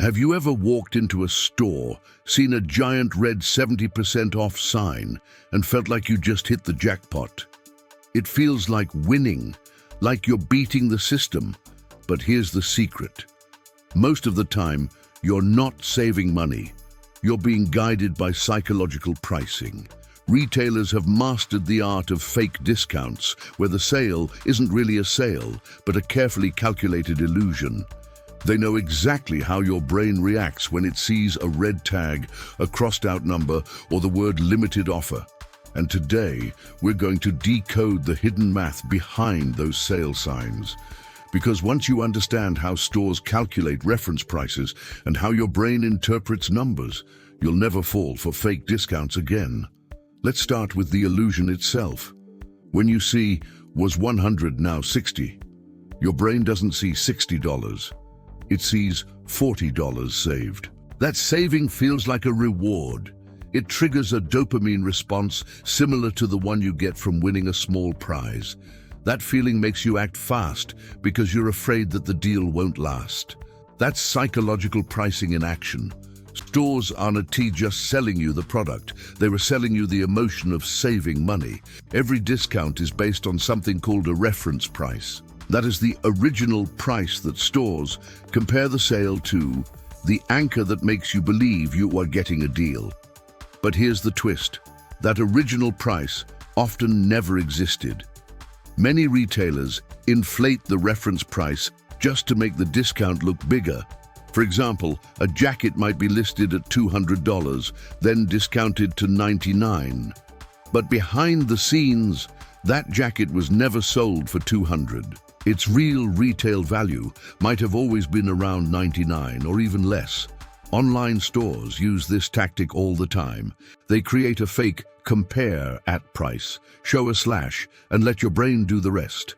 Have you ever walked into a store, seen a giant red 70% off sign, and felt like you just hit the jackpot? It feels like winning, like you're beating the system. But here's the secret. Most of the time, you're not saving money. You're being guided by psychological pricing. Retailers have mastered the art of fake discounts, where the sale isn't really a sale, but a carefully calculated illusion. They know exactly how your brain reacts when it sees a red tag, a crossed-out number, or the word limited offer. And today, we're going to decode the hidden math behind those sale signs. Because once you understand how stores calculate reference prices and how your brain interprets numbers, you'll never fall for fake discounts again. Let's start with the illusion itself. When you see, was 100 now 60? Your brain doesn't see $60. It sees $40 saved. That saving feels like a reward. It triggers a dopamine response similar to the one you get from winning a small prize. That feeling makes you act fast because you're afraid that the deal won't last. That's psychological pricing in action. Stores aren't just selling you the product, they were selling you the emotion of saving money. Every discount is based on something called a reference price. That is the original price that stores compare the sale to, the anchor that makes you believe you are getting a deal. But here's the twist. That original price often never existed. Many retailers inflate the reference price just to make the discount look bigger. For example, a jacket might be listed at $200, then discounted to $99. But behind the scenes, that jacket was never sold for $200. Its real retail value might have always been around $99 or even less. Online stores use this tactic all the time. They create a fake compare at price, show a slash, and let your brain do the rest.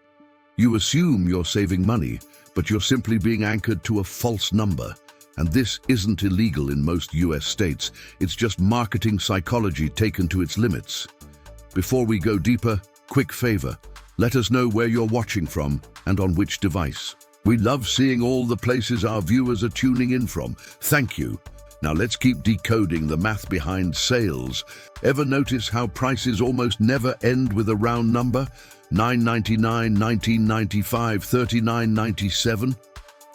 You assume you're saving money, but you're simply being anchored to a false number. And this isn't illegal in most US states. It's just marketing psychology taken to its limits. Before we go deeper, quick favor. Let us know where you're watching from and on which device. We love seeing all the places our viewers are tuning in from. Thank you. Now let's keep decoding the math behind sales. Ever notice how prices almost never end with a round number? $9.99, $19.95, $39.97?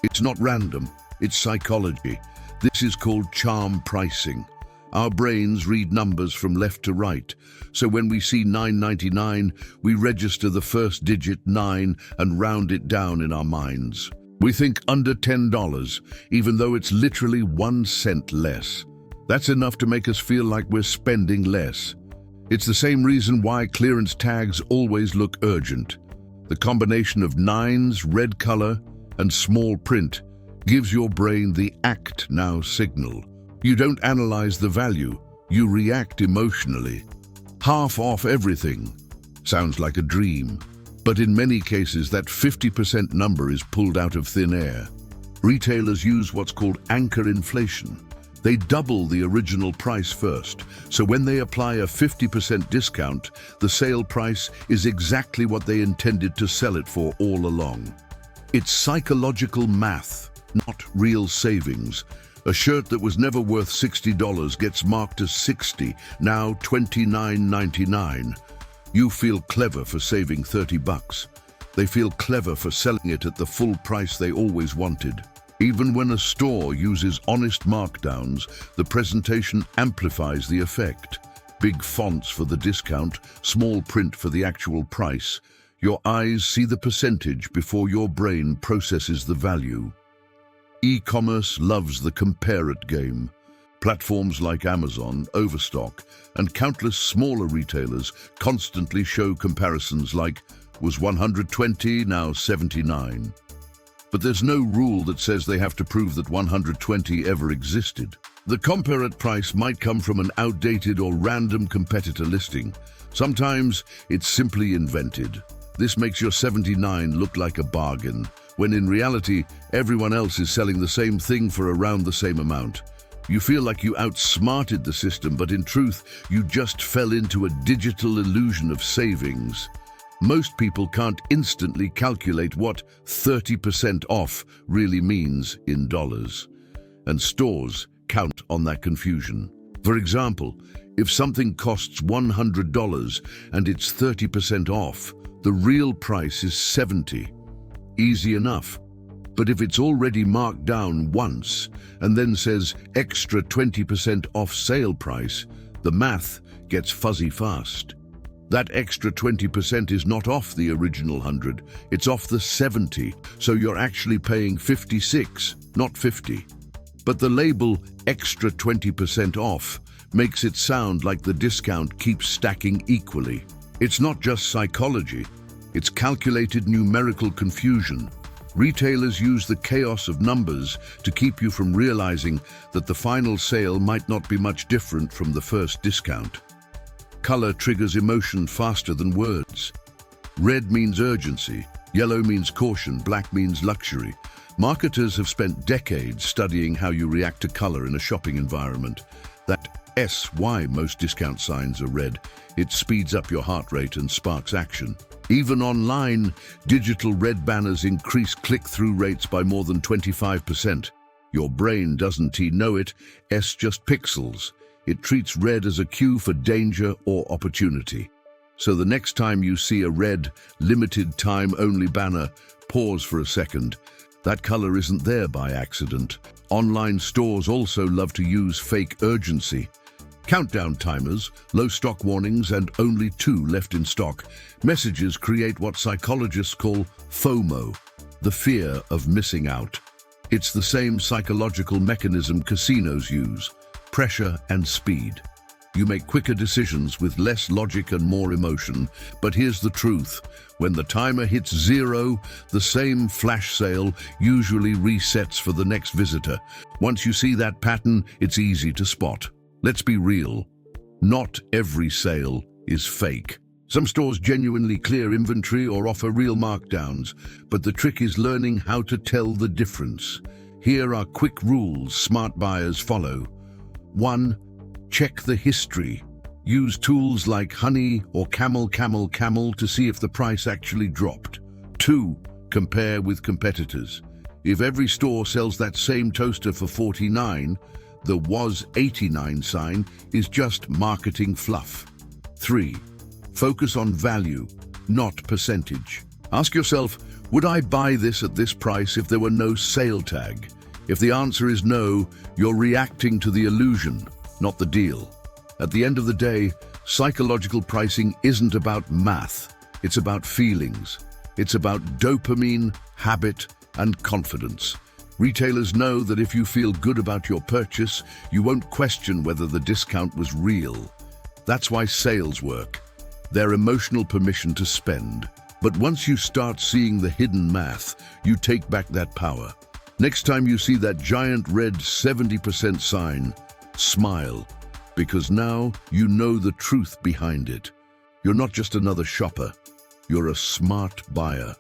It's not random, it's psychology. This is called charm pricing. Our brains read numbers from left to right. So when we see $9.99, we register the first digit 9 and round it down in our minds. We think under $10, even though it's literally 1 cent less. That's enough to make us feel like we're spending less. It's the same reason why clearance tags always look urgent. The combination of nines, red color, and small print gives your brain the act now signal. You don't analyze the value, you react emotionally. Half off everything. Sounds like a dream. But in many cases, that 50% number is pulled out of thin air. Retailers use what's called anchor inflation. They double the original price first, so when they apply a 50% discount, the sale price is exactly what they intended to sell it for all along. It's psychological math, not real savings. A shirt that was never worth $60 gets marked as $60, now $29.99. You feel clever for saving $30. They feel clever for selling it at the full price they always wanted. Even when a store uses honest markdowns, the presentation amplifies the effect. Big fonts for the discount, small print for the actual price. Your eyes see the percentage before your brain processes the value. E-commerce loves the compare it game. Platforms like Amazon, Overstock, and countless smaller retailers constantly show comparisons like, was 120, now 79. But there's no rule that says they have to prove that 120 ever existed. The compare at price might come from an outdated or random competitor listing. Sometimes it's simply invented. This makes your 79 look like a bargain, when in reality, everyone else is selling the same thing for around the same amount. You feel like you outsmarted the system, but in truth, you just fell into a digital illusion of savings. Most people can't instantly calculate what 30% off really means in dollars. and stores count on that confusion. For example, if something costs $100 and it's 30% off, the real price is $70. Easy enough. But if it's already marked down once and then says extra 20% off sale price, the math gets fuzzy fast. That extra 20% is not off the original 100, it's off the 70, so you're actually paying 56, not 50. But the label extra 20% off makes it sound like the discount keeps stacking equally. It's not just psychology, it's calculated numerical confusion. Retailers use the chaos of numbers to keep you from realizing that the final sale might not be much different from the first discount. Color triggers emotion faster than words. Red means urgency, yellow means caution, black means luxury. Marketers have spent decades studying how you react to color in a shopping environment. That's why most discount signs are red. It speeds up your heart rate and sparks action. Even online, digital red banners increase click-through rates by more than 25%. Your brain doesn't know it, just pixels. It treats red as a cue for danger or opportunity. So the next time you see a red, limited time only banner, pause for a second. That color isn't there by accident. Online stores also love to use fake urgency. Countdown timers, low stock warnings, and only 2 left in stock. Messages create what psychologists call FOMO, the fear of missing out. It's the same psychological mechanism casinos use, pressure and speed. You make quicker decisions with less logic and more emotion, but here's the truth. When the timer hits 0, the same flash sale usually resets for the next visitor. Once you see that pattern, it's easy to spot. Let's be real. Not every sale is fake. Some stores genuinely clear inventory or offer real markdowns, but the trick is learning how to tell the difference. Here are quick rules smart buyers follow. 1. Check the history. Use tools like Honey or Camel to see if the price actually dropped. 2. Compare with competitors. If every store sells that same toaster for $49, the was $89 sign is just marketing fluff. 3. Focus on value, not percentage. Ask yourself, would I buy this at this price if there were no sale tag? If the answer is no, you're reacting to the illusion, not the deal. At the end of the day, psychological pricing isn't about math. It's about feelings. It's about dopamine, habit, and confidence. Retailers know that if you feel good about your purchase, you won't question whether the discount was real. That's why sales work. They're emotional permission to spend. But once you start seeing the hidden math, you take back that power. Next time you see that giant red 70% sign, smile, because now you know the truth behind it. You're not just another shopper, you're a smart buyer.